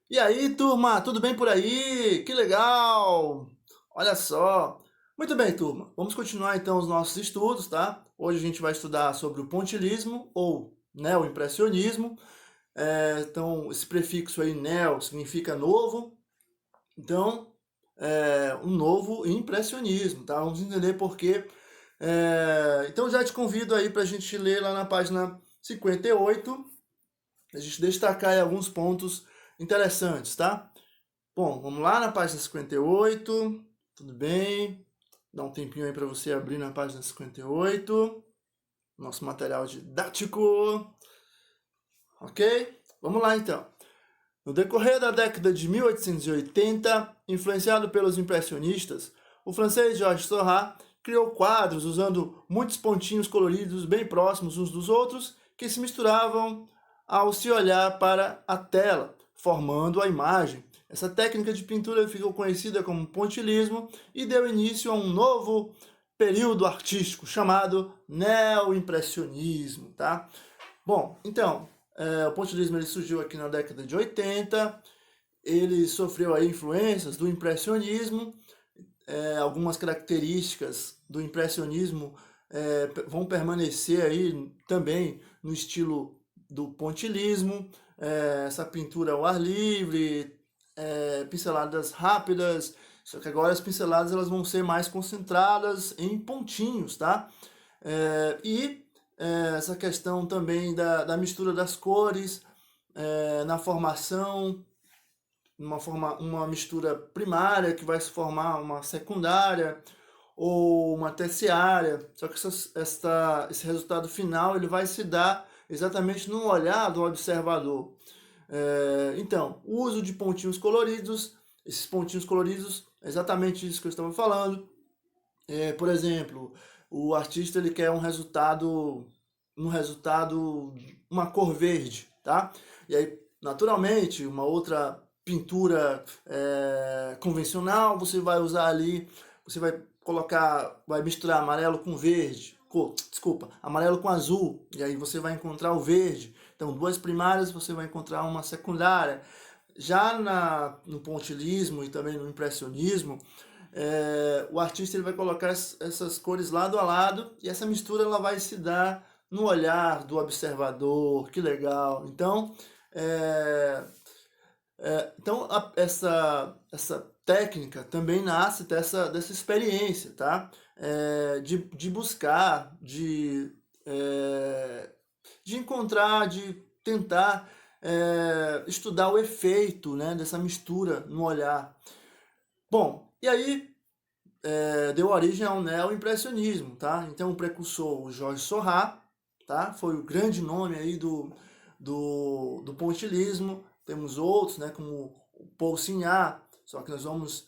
E aí, turma, tudo bem por aí? Que legal! Olha só. Muito bem, turma. Vamos continuar então os nossos estudos, tá? Hoje a gente vai estudar sobre o pontilhismo ou neoimpressionismo. Então, esse prefixo aí, neo, significa novo. Então, um novo impressionismo, tá? Vamos entender por quê. Então, já te convido aí para a gente ler lá na página 58, a gente destacar aí alguns pontos interessantes, tá? Bom, vamos lá na página 58. Tudo bem? Dá um tempinho aí para você abrir na página 58. Nosso material didático. Ok? Vamos lá então. No decorrer da década de 1880, influenciado pelos impressionistas, o francês Georges Seurat criou quadros usando muitos pontinhos coloridos bem próximos uns dos outros que se misturavam ao se olhar para a tela, formando a imagem. Essa técnica de pintura ficou conhecida como pontilhismo e deu início a um novo período artístico chamado neoimpressionismo, tá? Bom, então, o pontilhismo ele surgiu aqui na década de 80, ele sofreu aí influências do impressionismo, algumas características do impressionismo vão permanecer aí também no estilo do pontilhismo, essa pintura ao ar livre, pinceladas rápidas, só que agora as pinceladas elas vão ser mais concentradas em pontinhos, tá? E essa questão também da mistura das cores na formação, uma mistura primária que vai se formar uma secundária ou uma terciária, só que esse resultado final ele vai se dar exatamente no olhar do observador. Então, o uso de pontinhos coloridos, esses pontinhos coloridos, exatamente isso que eu estava falando. Por exemplo, o artista ele quer uma cor verde, tá? E aí, naturalmente, uma outra pintura convencional, você vai usar ali, você vai misturar amarelo com verde, desculpa, amarelo com azul, e aí você vai encontrar o verde. Então, duas primárias, você vai encontrar uma secundária. Já no pontilhismo e também no impressionismo, o artista ele vai colocar essas cores lado a lado e essa mistura ela vai se dar no olhar do observador. Que legal! Então, essa técnica também nasce dessa experiência, tá? De buscar, de encontrar, de tentar estudar o efeito, né, dessa mistura no olhar. Bom, e aí deu origem ao neoimpressionismo, tá? Então o precursor, o Jorge Seurat, tá? Foi o grande nome aí do pontilhismo. Temos outros, né, como o Paul Signac, só que nós vamos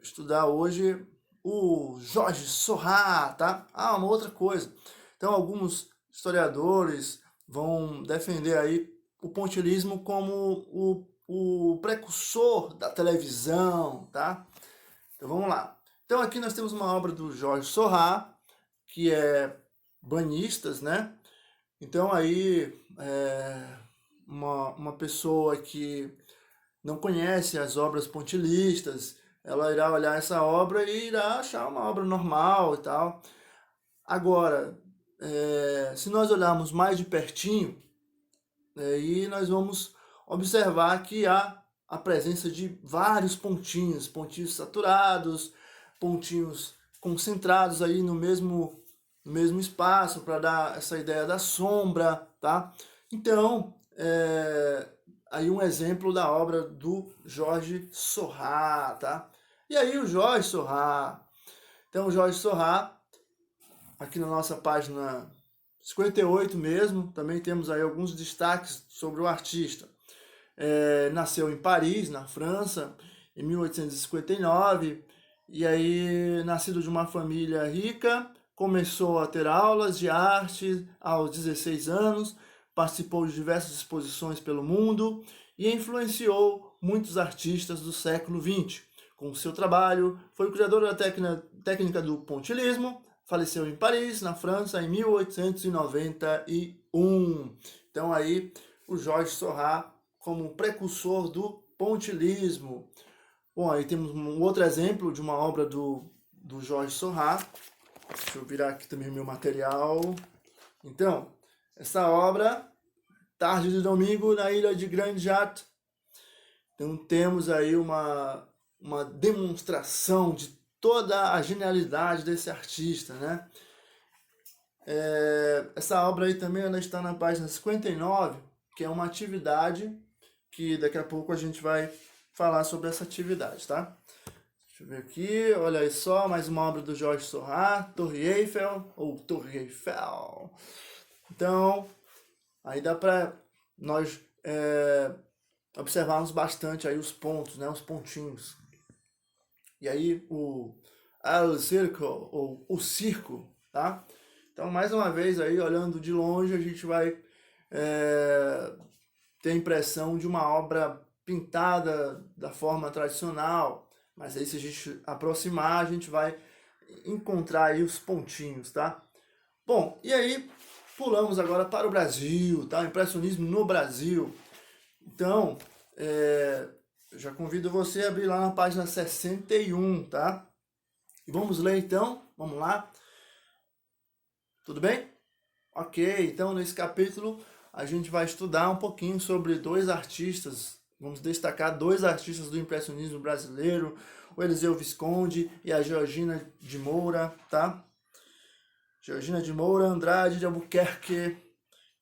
estudar hoje o Jorge Seurat, tá? Ah, uma outra coisa. Então alguns historiadores vão defender aí o pontilhismo como o precursor da televisão, tá? Então vamos lá. Então aqui nós temos uma obra do Jorge Seurat, que é Banistas, né? Então aí uma pessoa que não conhece as obras pontilistas, ela irá olhar essa obra e irá achar uma obra normal e tal. Agora, se nós olharmos mais de pertinho, aí nós vamos observar que há a presença de vários pontinhos, pontinhos saturados, pontinhos concentrados aí no mesmo espaço para dar essa ideia da sombra, tá? Então, aí um exemplo da obra do Jorge Seurat, tá? E aí o Jorge Seurat, então o Jorge Seurat, aqui na nossa página 58 mesmo, também temos aí alguns destaques sobre o artista. Nasceu em Paris, na França, em 1859, e aí, nascido de uma família rica, começou a ter aulas de arte aos 16 anos, participou de diversas exposições pelo mundo e influenciou muitos artistas do século XX. Com seu trabalho, foi o criador da técnica do pontilhismo, faleceu em Paris, na França, em 1891. Então aí, o Jorge Seurat como precursor do pontilhismo. Bom, aí temos um outro exemplo de uma obra do Jorge Seurat. Deixa eu virar aqui também meu material. Então, essa obra, Tarde de Domingo na Ilha de Grand Jatte. Então temos aí uma demonstração de toda a genialidade desse artista, né? Essa obra aí também ela está na página 59, que é uma atividade que daqui a pouco a gente vai falar sobre essa atividade, tá? Deixa eu ver aqui, olha aí só, mais uma obra do Jorge Seurat, Torre Eiffel, ou Torre Eiffel. Então, aí dá para nós observarmos bastante aí os pontos, né, os pontinhos. E aí o circle, ou o circo, tá? Então, mais uma vez aí, olhando de longe, a gente vai ter a impressão de uma obra pintada da forma tradicional, mas aí se a gente aproximar, a gente vai encontrar aí os pontinhos, tá? Bom, e aí pulamos agora para o Brasil, tá? Impressionismo no Brasil. Então, eu já convido você a abrir lá na página 61, tá? E vamos ler então, vamos lá. Tudo bem? Ok, então nesse capítulo a gente vai estudar um pouquinho sobre dois artistas. Vamos destacar dois artistas do impressionismo brasileiro, o Eliseu Visconti e a Georgina de Moura, tá? Georgina de Moura, Andrade de Albuquerque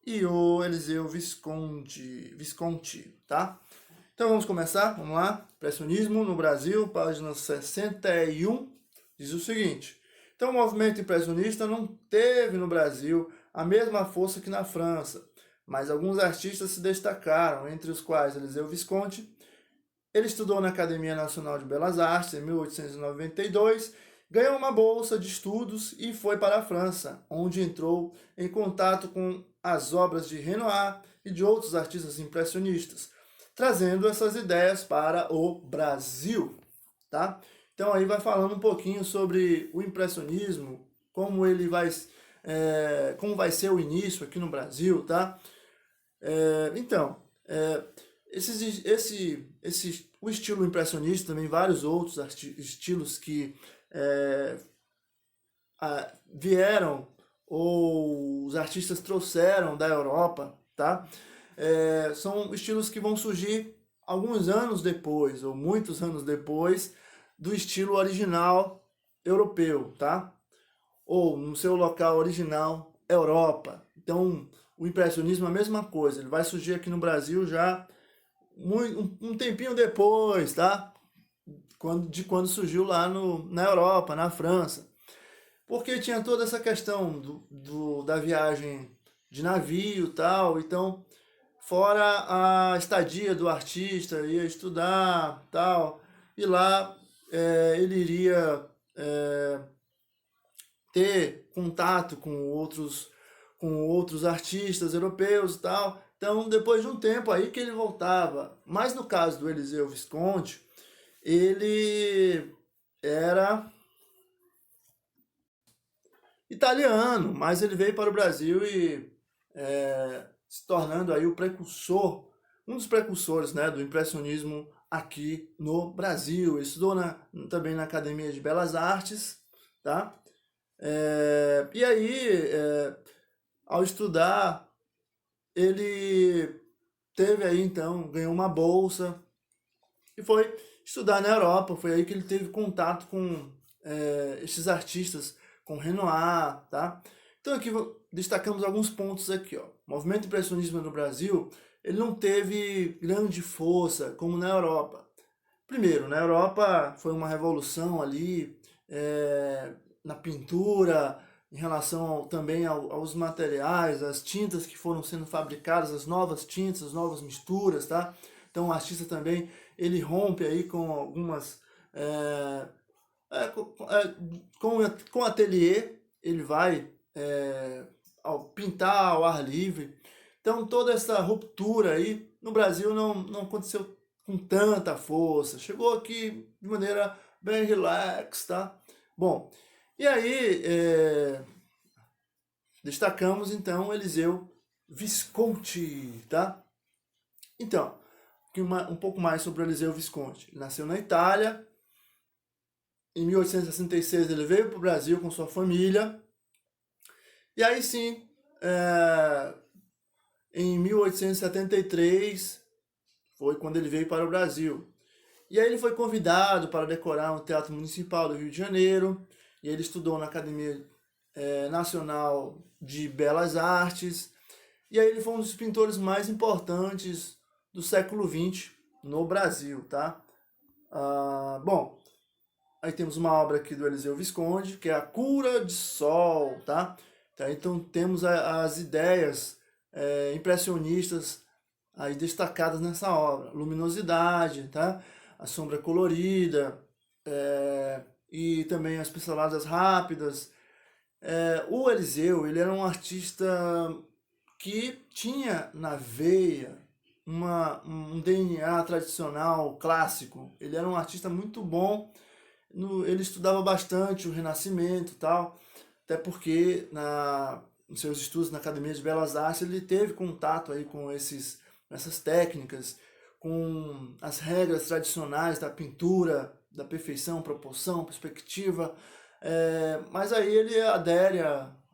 e o Eliseu Visconti, tá? Então vamos começar, vamos lá. Impressionismo no Brasil, página 61, diz o seguinte: então o movimento impressionista não teve no Brasil a mesma força que na França, mas alguns artistas se destacaram, entre os quais Eliseu Visconti. Ele estudou na Academia Nacional de Belas Artes em 1892, ganhou uma bolsa de estudos e foi para a França, onde entrou em contato com as obras de Renoir e de outros artistas impressionistas, trazendo essas ideias para o Brasil, tá? Então aí vai falando um pouquinho sobre o impressionismo, como vai ser o início aqui no Brasil, tá? O estilo impressionista, também vários outros estilos que vieram ou os artistas trouxeram da Europa, tá? São estilos que vão surgir alguns anos depois, ou muitos anos depois, do estilo original europeu, tá? Ou no seu local original, Europa. Então, o impressionismo é a mesma coisa, ele vai surgir aqui no Brasil já um tempinho depois, tá? Quando surgiu lá na Europa, na França. Porque tinha toda essa questão da viagem de navio e tal, então, fora a estadia do artista, ia estudar tal, e lá ele iria ter contato com outros artistas europeus e tal. Então, depois de um tempo aí que ele voltava. Mas no caso do Eliseu Visconti, ele era italiano, mas ele veio para o Brasil e se tornando aí o precursor, um dos precursores, né, do impressionismo aqui no Brasil. Ele estudou também na Academia de Belas Artes, tá? E aí, ao estudar, ele teve aí então, ganhou uma bolsa e foi estudar na Europa. Foi aí que ele teve contato com esses artistas, com Renoir, tá? Então aqui destacamos alguns pontos aqui, ó. O movimento impressionismo no Brasil, ele não teve grande força como na Europa. Primeiro, na Europa foi uma revolução ali na pintura, em relação também aos materiais, as tintas que foram sendo fabricadas, as novas tintas, as novas misturas, tá? Então o artista também, ele rompe aí com algumas... com ateliê, ele vai pintar ao ar livre. Então toda essa ruptura aí, no Brasil não aconteceu com tanta força. Chegou aqui de maneira bem relax, tá? Bom, e aí destacamos então Eliseu Visconti, tá? Então, um pouco mais sobre o Eliseu Visconti. Ele nasceu na Itália. Em 1866 ele veio para o Brasil com sua família. E aí sim, em 1873 foi quando ele veio para o Brasil. E aí ele foi convidado para decorar o Teatro Municipal do Rio de Janeiro. E ele estudou na Academia Nacional de Belas Artes. E aí ele foi um dos pintores mais importantes do século XX no Brasil, tá? Bom, aí temos uma obra aqui do Eliseu Visconti, que é A Cura de Sol, tá? Então temos as ideias impressionistas aí destacadas nessa obra. Luminosidade, tá? A sombra colorida, e também as pinceladas rápidas. O Eliseu, ele era um artista que tinha na veia um DNA tradicional, clássico. Ele era um artista muito bom. Ele estudava bastante o Renascimento e tal, até porque nos seus estudos na Academia de Belas Artes ele teve contato aí com essas técnicas, com as regras tradicionais da pintura, da perfeição, proporção, perspectiva, mas aí ele adere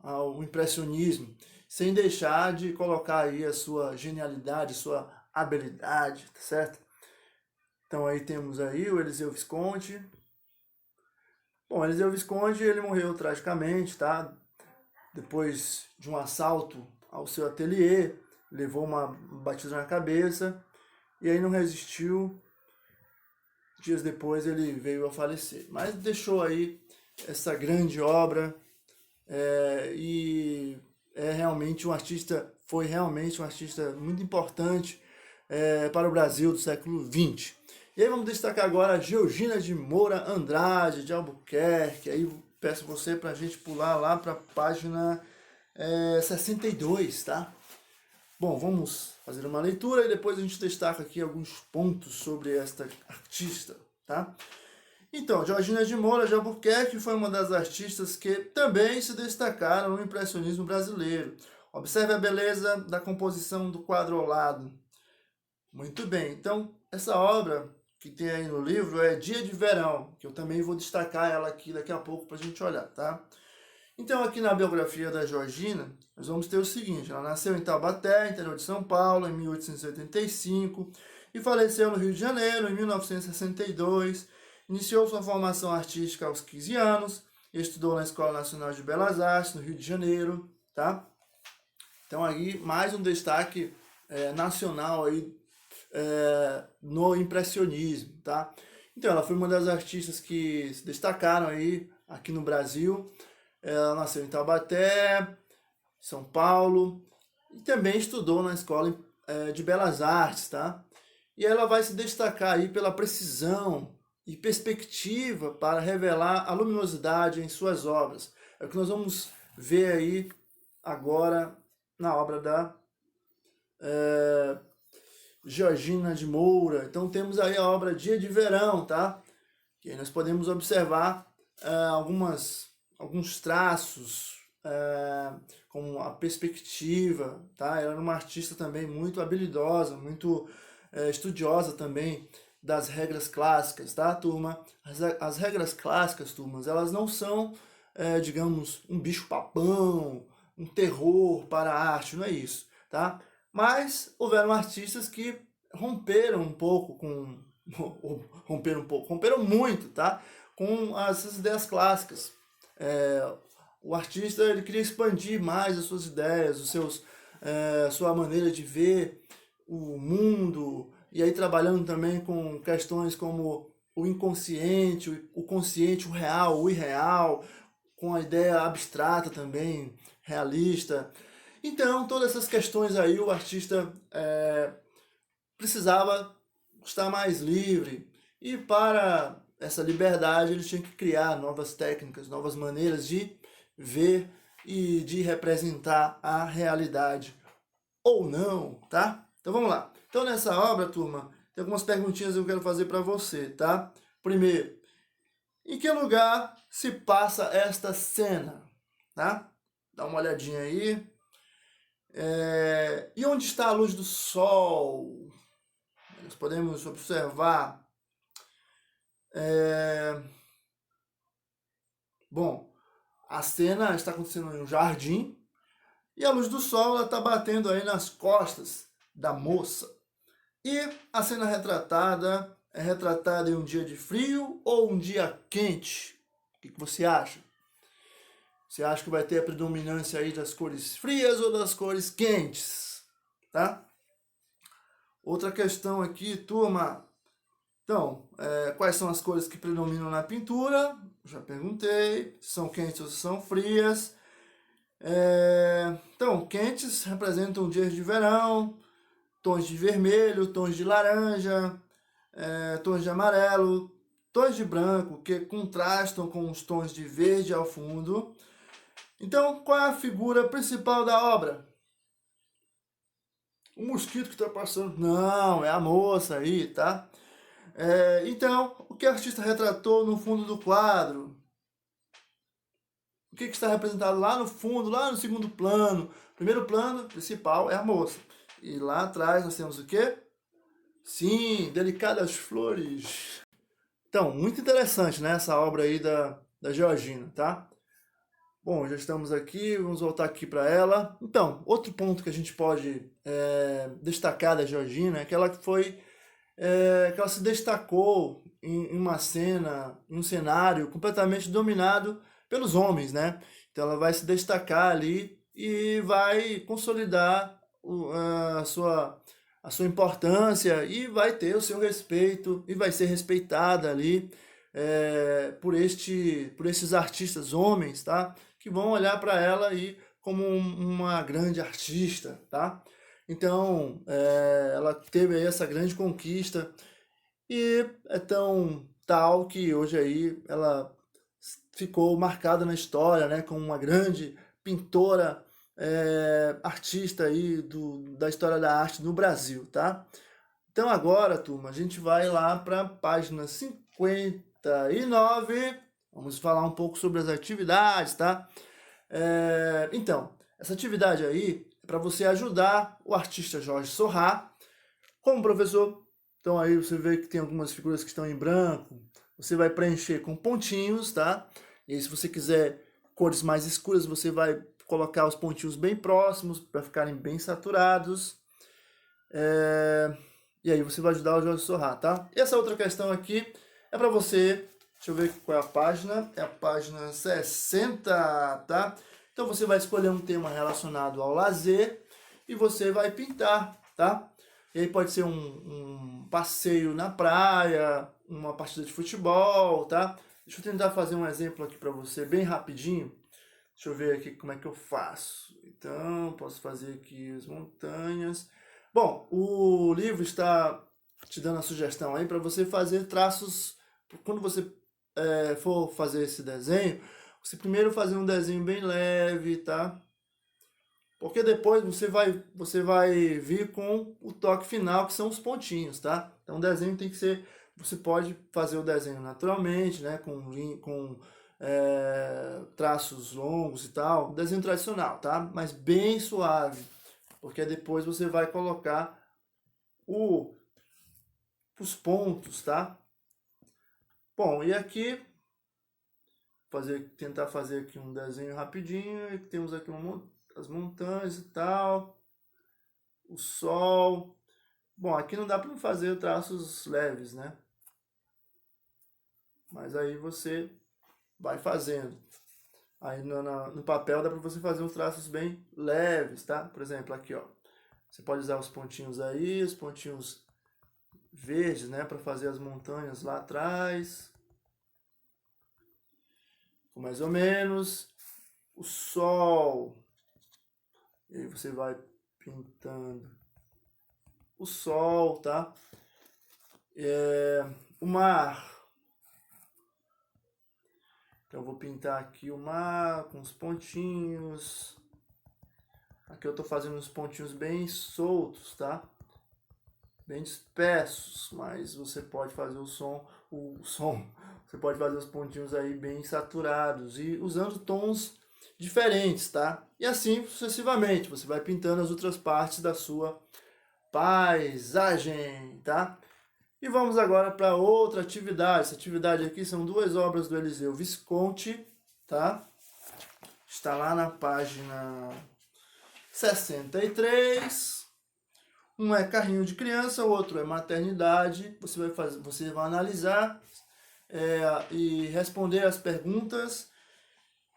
ao impressionismo, sem deixar de colocar aí a sua genialidade, sua habilidade, tá certo? Então aí temos aí o Eliseu Visconti. Bom, Eliseu Visconti, ele morreu tragicamente, tá? Depois de um assalto ao seu ateliê, levou uma batida na cabeça e aí não resistiu. Dias depois ele veio a falecer. Mas deixou aí essa grande obra e foi realmente um artista muito importante para o Brasil do século XX. E aí vamos destacar agora a Georgina de Moura Andrade, de Albuquerque. Aí peço você para a gente pular lá para a página 62, tá? Bom, vamos fazer uma leitura e depois a gente destaca aqui alguns pontos sobre esta artista, tá? Então, Georgina de Moura de Albuquerque foi uma das artistas que também se destacaram no impressionismo brasileiro. Observe a beleza da composição do quadro ao lado. Muito bem, então essa obra que tem aí no livro é Dia de Verão, que eu também vou destacar ela aqui daqui a pouco para a gente olhar, tá? Então aqui na biografia da Georgina, nós vamos ter o seguinte: ela nasceu em Taubaté, interior de São Paulo, em 1885 e faleceu no Rio de Janeiro em 1962. Iniciou sua formação artística aos 15 anos, e estudou na Escola Nacional de Belas Artes, no Rio de Janeiro, tá? Então aí mais um destaque nacional aí no impressionismo, tá? Então ela foi uma das artistas que se destacaram aí aqui no Brasil. Ela nasceu em Taubaté, São Paulo, e também estudou na Escola de Belas Artes, tá? E ela vai se destacar aí pela precisão e perspectiva para revelar a luminosidade em suas obras. É o que nós vamos ver aí agora na obra da Georgina de Moura. Então temos aí a obra Dia de Verão, tá? E aí nós podemos observar alguns traços, como a perspectiva, tá? Ela era uma artista também muito habilidosa, muito estudiosa também das regras clássicas, tá, turma? As regras clássicas, turmas, elas não são, digamos, um bicho-papão, um terror para a arte, não é isso, tá? Mas houveram artistas que romperam um pouco com... romperam muito, tá? Com essas ideias clássicas. O artista ele queria expandir mais as suas ideias, sua maneira de ver o mundo, e aí trabalhando também com questões como o inconsciente, o consciente, o real, o irreal, com a ideia abstrata também, realista. Então, todas essas questões aí o artista precisava estar mais livre, e para essa liberdade ele tinha que criar novas técnicas, novas maneiras de ver e de representar a realidade, ou não, tá? Então vamos lá. Então nessa obra, turma, tem algumas perguntinhas que eu quero fazer para você, tá? Primeiro, em que lugar se passa esta cena, tá? Dá uma olhadinha aí. E onde está a luz do sol? nós podemos observar, bom, a cena está acontecendo em um jardim e a luz do sol está batendo aí nas costas da moça. E a cena retratada é retratada em um dia de frio ou um dia quente? O que você acha? Você acha que vai ter a predominância aí das cores frias ou das cores quentes? Tá? Outra questão aqui, turma. Então, quais são as cores que predominam na pintura? Já perguntei. Se são quentes ou se são frias. Então, quentes representam dias de verão, tons de vermelho, tons de laranja, tons de amarelo, tons de branco, que contrastam com os tons de verde ao fundo. Então, qual é a figura principal da obra? O mosquito que está passando? Não, é a moça aí, tá? Então, o que o artista retratou no fundo do quadro? O que está representado lá no fundo, lá no segundo plano? Primeiro plano principal é a moça. E lá atrás nós temos o quê? Sim, delicadas flores. Então, muito interessante, né, essa obra aí da Georgina, tá? Bom, já estamos aqui, vamos voltar aqui para ela. Então, outro ponto que a gente pode destacar da Georgina é que ela que ela se destacou em uma cena, em um cenário completamente dominado pelos homens, né? Então ela vai se destacar ali e vai consolidar a sua importância e vai ter o seu respeito e vai ser respeitada ali por esses artistas homens, tá? Que vão olhar para ela aí como uma grande artista, tá? Então, ela teve aí essa grande conquista e é tão tal que hoje aí ela ficou marcada na história, né, como uma grande pintora, artista aí da história da arte no Brasil, tá? Então agora, turma, a gente vai lá para a página 59, vamos falar um pouco sobre as atividades, tá? Então, essa atividade aí é para você ajudar o artista Jorge Sorrah como professor. Então aí você vê que tem algumas figuras que estão em branco, você vai preencher com pontinhos, tá? E aí, se você quiser cores mais escuras, você vai colocar os pontinhos bem próximos para ficarem bem saturados. E aí você vai ajudar o Jorge Sorrah, tá? E essa outra questão aqui é para você, deixa eu ver qual é a página, é a página 60, tá? Então você vai escolher um tema relacionado ao lazer e você vai pintar, tá? E aí pode ser um passeio na praia, uma partida de futebol, tá? Deixa eu tentar fazer um exemplo aqui para você, bem rapidinho. Deixa eu ver aqui como é que eu faço. Então, posso fazer aqui as montanhas. Bom, o livro está te dando a sugestão aí para você fazer traços. Quando você for fazer esse desenho, você primeiro fazer um desenho bem leve, tá? Porque depois você vai vir com o toque final, que são os pontinhos, tá? Então o desenho tem que ser... Você pode fazer o desenho naturalmente, né? Com traços longos e tal. Desenho tradicional, tá? Mas bem suave. Porque depois você vai colocar os pontos, tá? Bom, e aqui... tentar fazer aqui um desenho rapidinho. E temos aqui as montanhas e tal, o sol. Bom, aqui não dá para fazer traços leves, né? Mas aí você vai fazendo. Aí no papel dá para você fazer uns traços bem leves, tá? Por exemplo, aqui, ó. Você pode usar os pontinhos aí, os pontinhos verdes, né? Para fazer as montanhas lá atrás. Mais ou menos. O sol. E aí você vai pintando o sol, tá? O mar. Então eu vou pintar aqui o mar com os pontinhos. Aqui eu tô fazendo uns pontinhos bem soltos, tá? Bem dispersos, mas você pode fazer você pode fazer os pontinhos aí bem saturados e usando tons diferentes, tá? E assim sucessivamente, você vai pintando as outras partes da sua paisagem, tá? E vamos agora para outra atividade. Essa atividade aqui são duas obras do Eliseu Visconti, tá? Está lá na página 63. Um é carrinho de criança, o outro é maternidade. Você vai analisar e responder as perguntas.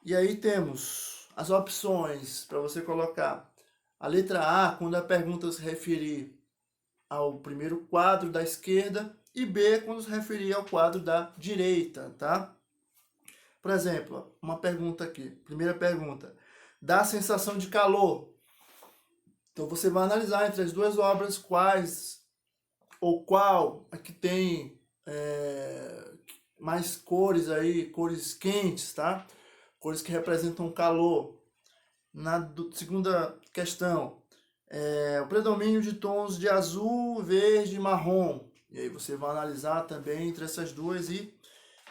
E aí temos as opções para você colocar. A letra A, quando a pergunta se referir ao primeiro quadro da esquerda, e B, quando se referir ao quadro da direita, tá? Por exemplo, uma pergunta aqui, primeira pergunta, dá a sensação de calor. Então você vai analisar entre as duas obras quais ou qual a que tem mais cores aí, cores quentes, tá? Cores que representam calor. Segunda questão, o predomínio de tons de azul, verde e marrom. E aí você vai analisar também entre essas duas e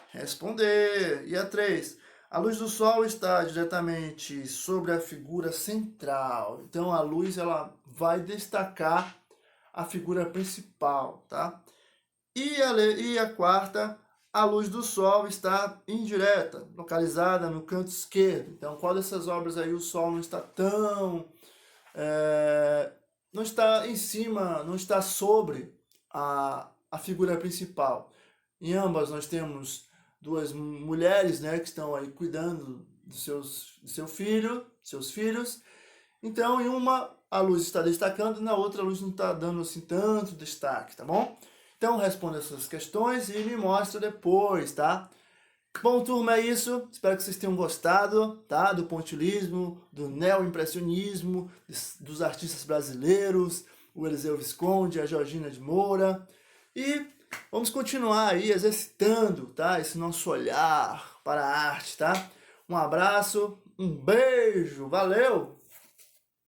responder. E a 3, a luz do sol está diretamente sobre a figura central. Então a luz ela vai destacar a figura principal, tá? E a quarta, a luz do sol está indireta, localizada no canto esquerdo. Então, qual dessas obras aí o sol não está tão... não está em cima, não está sobre a figura principal. Em ambas nós temos duas mulheres, né, que estão aí cuidando seus filhos. Então, em uma a luz está destacando, na outra a luz não está dando assim tanto destaque, tá bom? Então, responda essas questões e me mostra depois, tá? Bom, turma, é isso. Espero que vocês tenham gostado, tá? Do pontilhismo, do neoimpressionismo, dos artistas brasileiros, o Eliseu Visconti, a Georgina de Moura. E vamos continuar aí exercitando, tá? Esse nosso olhar para a arte, tá? Um abraço, um beijo, valeu!